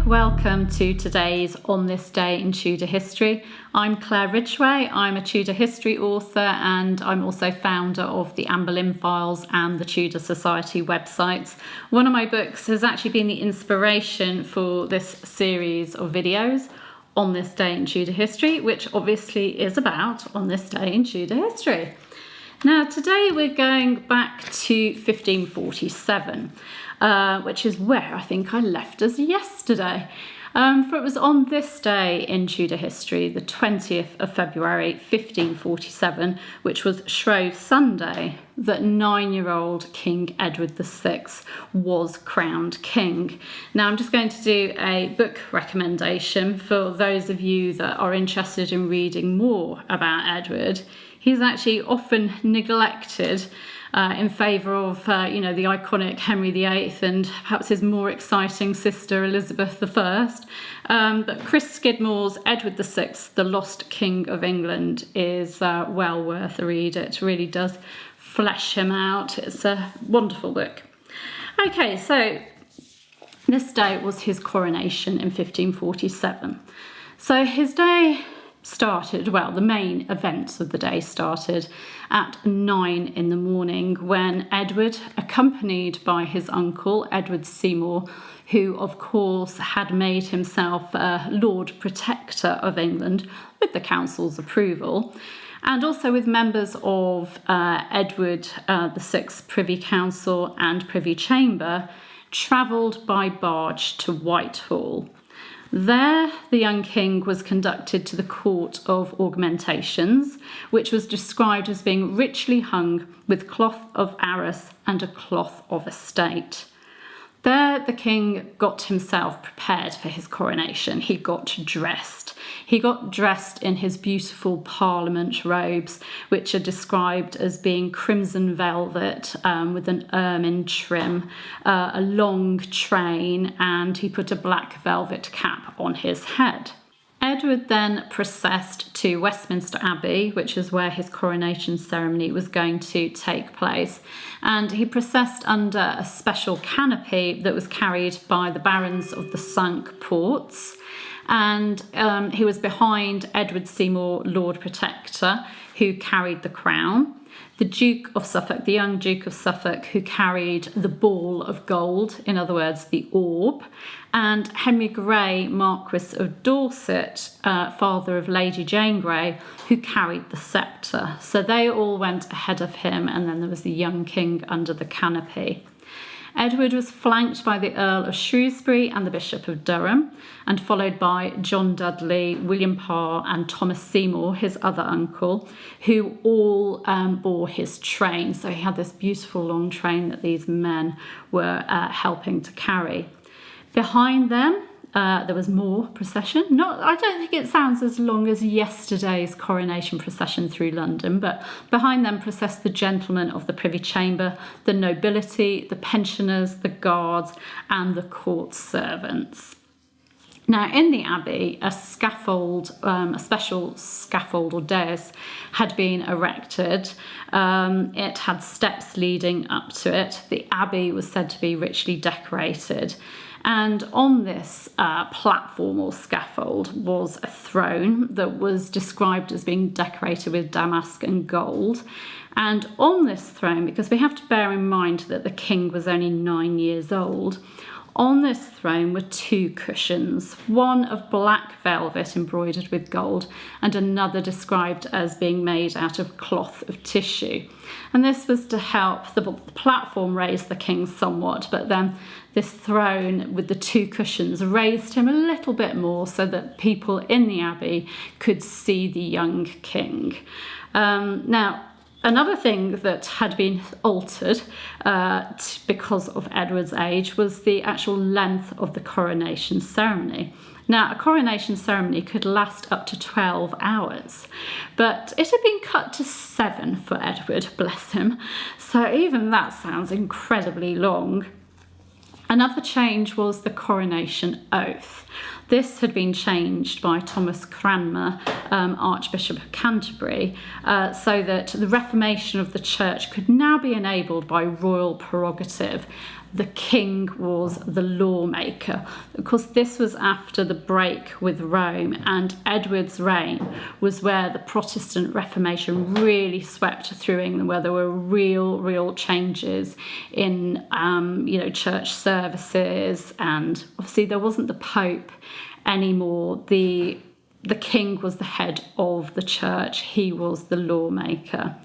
welcome to today's On This Day in Tudor History. I'm Claire Ridgway, I'm a Tudor history author and I'm also founder of the Anne Boleyn Files and the Tudor Society websites. One of my books has actually been the inspiration for this series of videos, On This Day in Tudor History, which obviously is about On This Day in Tudor History. Now today we're going back to 1547. Which is where I think I left us yesterday. For it was on this day in Tudor history, the 20th of February 1547, which was Shrove Sunday, that 9-year-old King Edward VI was crowned king. Now I'm just going to do a book recommendation for those of you that are interested in reading more about Edward. He's actually often neglected in favour of, the iconic Henry VIII and perhaps his more exciting sister Elizabeth I. But Chris Skidmore's Edward VI, The Lost King of England, is well worth a read. It really does flesh him out. It's a wonderful book. Okay, so this day was his coronation in 1547. So his day started, the main events of the day started at 9 in the morning when Edward, accompanied by his uncle Edward Seymour, who of course had made himself Lord Protector of England with the council's approval, and also with members of Edward VI's Privy Council and Privy Chamber, travelled by barge to Whitehall. There, the young king was conducted to the Court of Augmentations, which was described as being richly hung with cloth of arras and a cloth of estate. There, the king got himself prepared for his coronation. He got dressed. He got dressed in his beautiful Parliament robes, which are described as being crimson velvet with an ermine trim, a long train, and he put a black velvet cap on his head. Edward then processed to Westminster Abbey, which is where his coronation ceremony was going to take place, and he processed under a special canopy that was carried by the barons of the Cinque Ports, and he was behind Edward Seymour, Lord Protector, who carried the crown, the Duke of Suffolk, the young Duke of Suffolk, who carried the ball of gold, in other words, the orb, and Henry Grey, Marquis of Dorset, father of Lady Jane Grey, who carried the sceptre. So they all went ahead of him, and then there was the young king under the canopy. Edward was flanked by the Earl of Shrewsbury and the Bishop of Durham, and followed by John Dudley, William Parr and Thomas Seymour, his other uncle, who all bore his train. So he had this beautiful long train that these men were helping to carry. Behind them, there was more procession. I don't think it sounds as long as yesterday's coronation procession through London, but behind them processed the gentlemen of the Privy Chamber, the nobility, the pensioners, the guards, and the court servants. Now, in the Abbey, a scaffold, a special scaffold or dais, had been erected. It had steps leading up to it. The Abbey was said to be richly decorated. And on this platform or scaffold was a throne that was described as being decorated with damask and gold. And on this throne, because we have to bear in mind that the king was only 9 years old, on this throne were 2 cushions, one of black velvet embroidered with gold and another described as being made out of cloth of tissue. And this was to help the platform raise the king somewhat, but then this throne with the 2 cushions raised him a little bit more so that people in the abbey could see the young king. Now, another thing that had been altered because of Edward's age was the actual length of the coronation ceremony. Now, a coronation ceremony could last up to 12 hours, but it had been cut to 7 for Edward, bless him. So even that sounds incredibly long. Another change was the coronation oath. This had been changed by Thomas Cranmer, Archbishop of Canterbury, so that the reformation of the church could now be enabled by royal prerogative. the king was the lawmaker. Of course, this was after the break with Rome, and Edward's reign was where the Protestant Reformation really swept through England, where there were real changes in, church services, and obviously there wasn't the Pope anymore. The king was the head of the church. He was the lawmaker.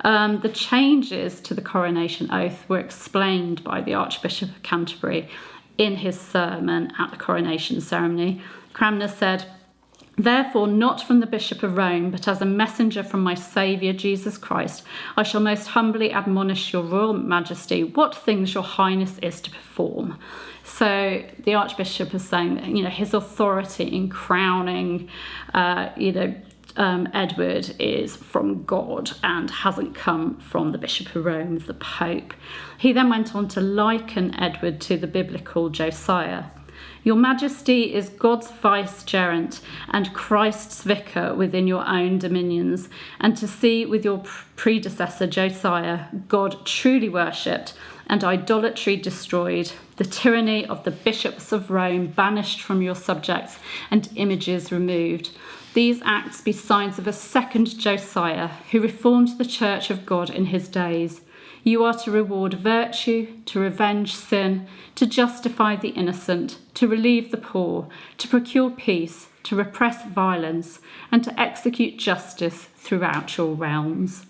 The changes to the coronation oath were explained by the Archbishop of Canterbury in his sermon at the coronation ceremony. Cranmer said, "Therefore, not from the Bishop of Rome, but as a messenger from my Saviour Jesus Christ, I shall most humbly admonish your royal majesty what things your highness is to perform." So the Archbishop is saying that, his authority in crowning, Edward is from God and hasn't come from the Bishop of Rome, the Pope. He then went on to liken Edward to the biblical Josiah. "Your Majesty is God's vicegerent and Christ's vicar within your own dominions, and to see with your predecessor Josiah, God truly worshipped and idolatry destroyed, the tyranny of the bishops of Rome banished from your subjects and images removed. These acts be signs of a second Josiah who reformed the church of God in his days. You are to reward virtue, to revenge sin, to justify the innocent, to relieve the poor, to procure peace, to repress violence, and to execute justice throughout your realms."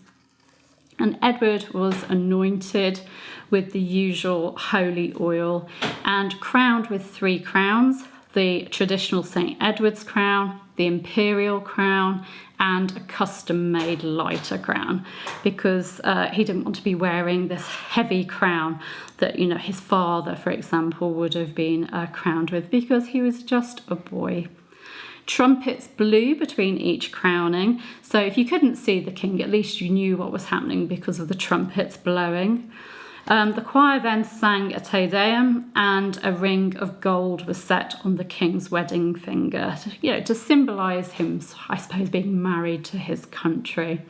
And Edward was anointed with the usual holy oil and crowned with 3 crowns: the traditional St. Edward's crown, the imperial crown, and a custom-made lighter crown, because he didn't want to be wearing this heavy crown that, his father, for example, would have been crowned with, because he was just a boy. Trumpets blew between each crowning, so if you couldn't see the king, at least you knew what was happening because of the trumpets blowing. The choir then sang a Te Deum, and a ring of gold was set on the king's wedding finger, to symbolise him, I suppose, being married to his country.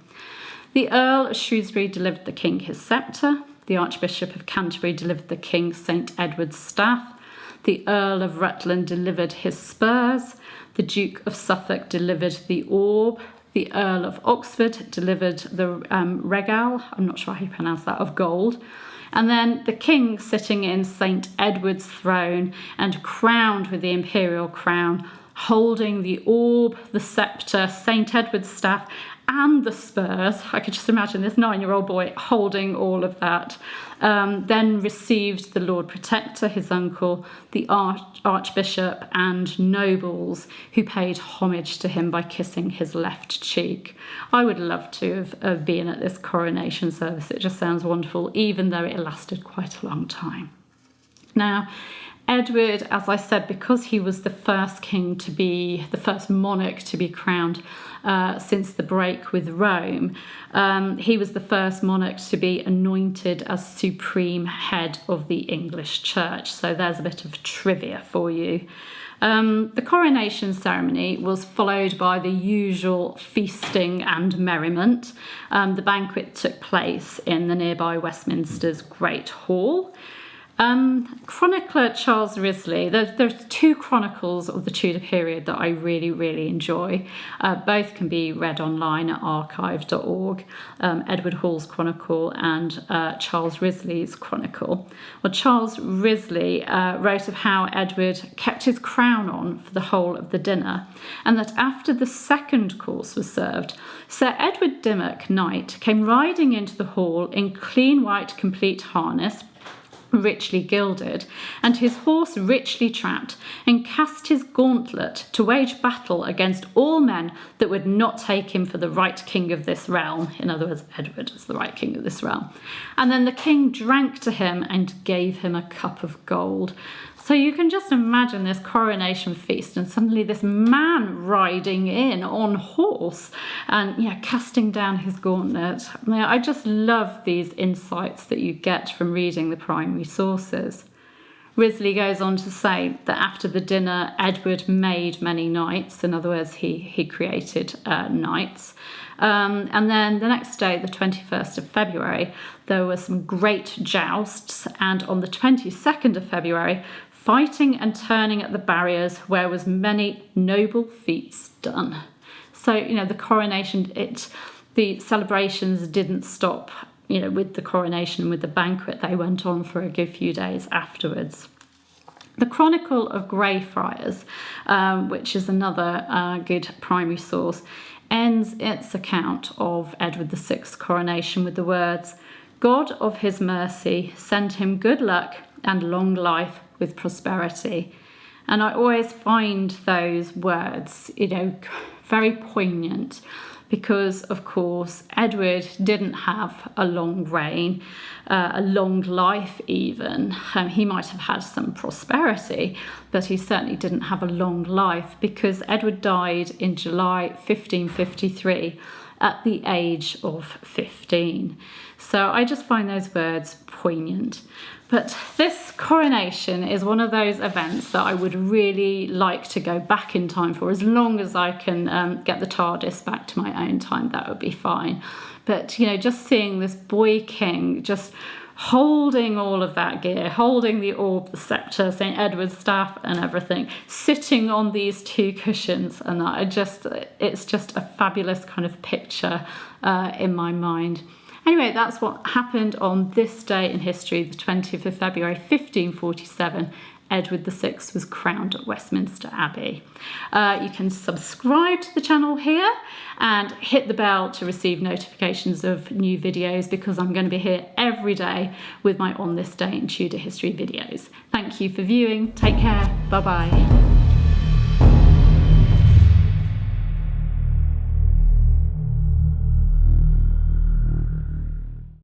The Earl of Shrewsbury delivered the king his sceptre. The Archbishop of Canterbury delivered the king St. Edward's staff. The Earl of Rutland delivered his spurs. The Duke of Suffolk delivered the orb. The Earl of Oxford delivered the regal, I'm not sure how you pronounce that, of gold. And then the king, sitting in St. Edward's throne and crowned with the imperial crown, holding the orb, the sceptre, St. Edward's staff, and the spurs. I could just imagine this 9-year-old boy holding all of that. Then received the Lord Protector, his uncle, the Archbishop, and nobles who paid homage to him by kissing his left cheek. I would love to have been at this coronation service. It just sounds wonderful, even though it lasted quite a long time. Now, Edward, as I said, because he was the first monarch to be crowned since the break with Rome, he was the first monarch to be anointed as supreme head of the English church. So there's a bit of trivia for you. The coronation ceremony was followed by the usual feasting and merriment. The banquet took place in the nearby Westminster's Great Hall. Chronicler Charles Risley, there's 2 chronicles of the Tudor period that I really enjoy. Both can be read online at archive.org, Edward Hall's chronicle and Charles Risley's chronicle. Well, Charles Risley wrote of how Edward kept his crown on for the whole of the dinner, and that after the second course was served, Sir Edward Dimmock, Knight, came riding into the hall in clean white complete harness, richly gilded, and his horse richly trapped, and cast his gauntlet to wage battle against all men that would not take him for the right king of this realm. In other words, Edward is the right king of this realm. And then the king drank to him and gave him a cup of gold. So you can just imagine this coronation feast, and suddenly this man riding in on horse and casting down his gauntlet. I just love these insights that you get from reading the primary sources. Risley goes on to say that after the dinner, Edward made many knights. In other words, he created knights. And then the next day, the 21st of February, there were some great jousts. And on the 22nd of February, fighting and turning at the barriers, where was many noble feats done. So, the coronation, the celebrations didn't stop, with the coronation and with the banquet. They went on for a good few days afterwards. The Chronicle of Greyfriars, which is another good primary source, ends its account of Edward VI's coronation with the words, "God of his mercy send him good luck and long life with prosperity." And I always find those words, very poignant, because, of course, Edward didn't have a long reign, a long life even. He might have had some prosperity, but he certainly didn't have a long life, because Edward died in July 1553 at the age of 15. So I just find those words poignant. But this coronation is one of those events that I would really like to go back in time for. As long as I can get the TARDIS back to my own time, that would be fine. But, just seeing this boy king just holding all of that gear, holding the orb, the sceptre, St. Edward's staff and everything, sitting on these two cushions, and it's just a fabulous kind of picture in my mind. Anyway, that's what happened on this day in history, the 20th of February 1547. Edward VI was crowned at Westminster Abbey. You can subscribe to the channel here and hit the bell to receive notifications of new videos, because I'm going to be here every day with my On This Day in Tudor History videos. Thank you for viewing. Take care. Bye-bye.